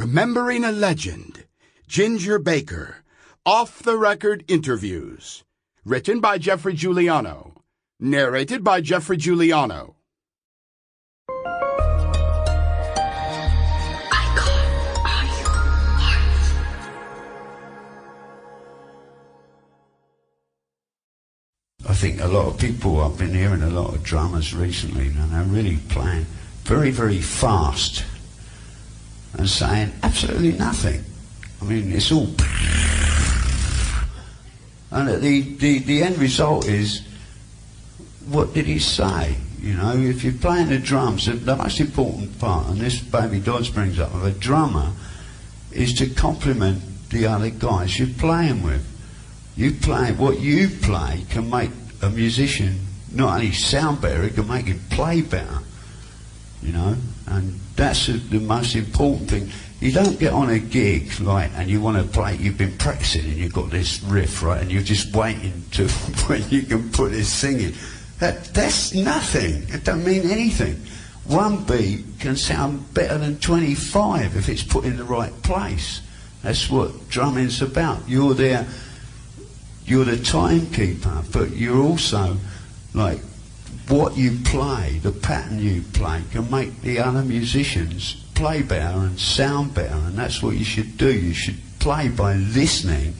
Remembering a Legend, Ginger Baker, Off-the-Record Interviews. Written by Geoffrey Giuliano. Narrated by Geoffrey Giuliano. I think a lot of people, I've been hearing a lot of drummers recently, and they're really playing very, very fast and saying absolutely nothing. I mean, it's all... And the end result is, what did he say? You know, if you're playing the drums, the most important part, and this Baby Dodds brings up, of a drummer, is to complement the other guys you're playing with. What you play can make a musician not only sound better, it can make him play better. You know, and that's the most important thing. You don't get on a gig, right, and you want to play, you've been practicing and you've got this riff, right, and you're just waiting to when you can put this singing. That's nothing. It don't mean anything. One beat can sound better than 25 if it's put in the right place. That's what drumming's about. You're there, you're the timekeeper, but you're also, like, what you play, the pattern you play, can make the other musicians play better and sound better, and that's what you should do. You should play by listening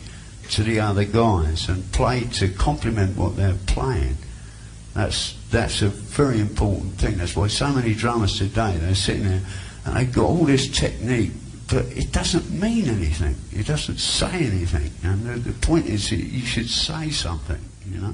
to the other guys and play to complement what they're playing. That's a very important thing. That's why so many drummers today, they're sitting there and they've got all this technique, but it doesn't mean anything. It doesn't say anything. And the point is that you should say something, you know.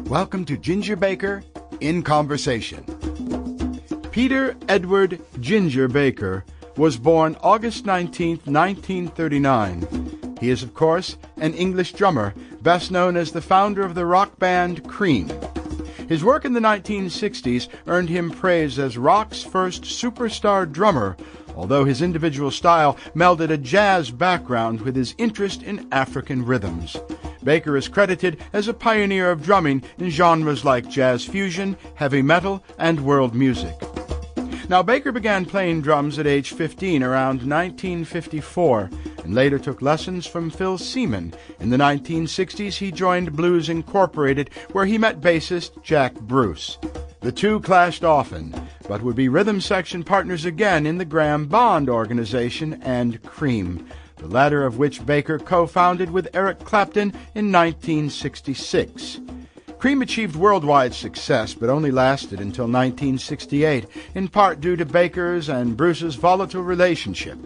Welcome to Ginger Baker in Conversation. Peter Edward Ginger Baker was born August 19, 1939. He is, of course, an English drummer, best known as the founder of the rock band Cream. His work in the 1960s earned him praise as rock's first superstar drummer, although his individual style melded a jazz background with his interest in African rhythms. Baker is credited as a pioneer of drumming in genres like jazz fusion, heavy metal, and world music. Now, Baker began playing drums at age 15 around 1954, and later took lessons from Phil Seaman. In the 1960s, he joined Blues Incorporated, where he met bassist Jack Bruce. The two clashed often, but would be rhythm section partners again in the Graham Bond Organization and Cream, the latter of which Baker co-founded with Eric Clapton in 1966. Cream achieved worldwide success, but only lasted until 1968, in part due to Baker's and Bruce's volatile relationship.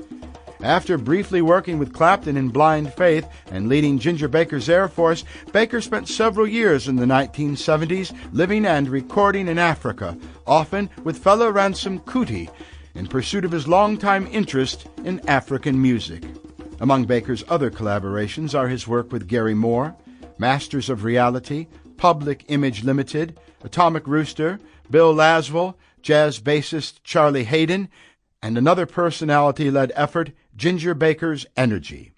After briefly working with Clapton in Blind Faith and leading Ginger Baker's Air Force, Baker spent several years in the 1970s living and recording in Africa, often with fellow Ransom Kuti, in pursuit of his longtime interest in African music. Among Baker's other collaborations are his work with Gary Moore, Masters of Reality, Public Image Limited, Atomic Rooster, Bill Laswell, jazz bassist Charlie Hayden, and another personality-led effort, Ginger Baker's Energy.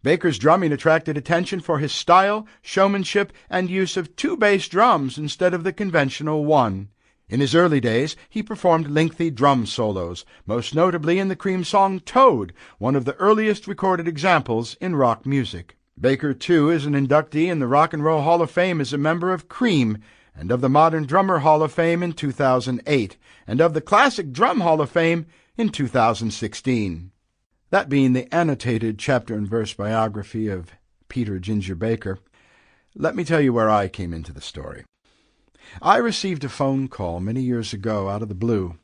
Baker's drumming attracted attention for his style, showmanship, and use of two bass drums instead of the conventional one. In his early days, he performed lengthy drum solos, most notably in the Cream song Toad, one of the earliest recorded examples in rock music. Baker, too, is an inductee in the Rock and Roll Hall of Fame as a member of Cream, and of the Modern Drummer Hall of Fame in 2008, and of the Classic Drum Hall of Fame in 2016. That being the annotated chapter-and-verse biography of Peter Ginger Baker, let me tell you where I came into the story. I received a phone call many years ago out of the blue,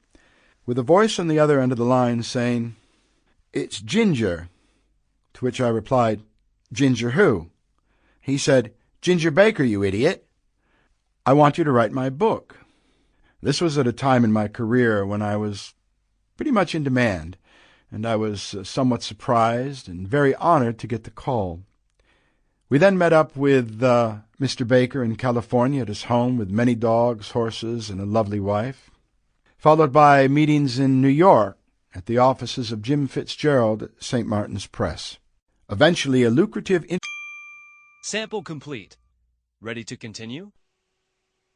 with a voice on the other end of the line saying, "It's Ginger," to which I replied, "Ginger who?" He said, "Ginger Baker, you idiot. I want you to write my book." This was at a time in my career when I was pretty much in demand, and I was somewhat surprised and very honored to get the call. We then met up with Mr. Baker in California at his home with many dogs, horses, and a lovely wife, followed by meetings in New York at the offices of Jim Fitzgerald at St. Martin's Press. Eventually, a lucrative Sample complete. Ready to continue?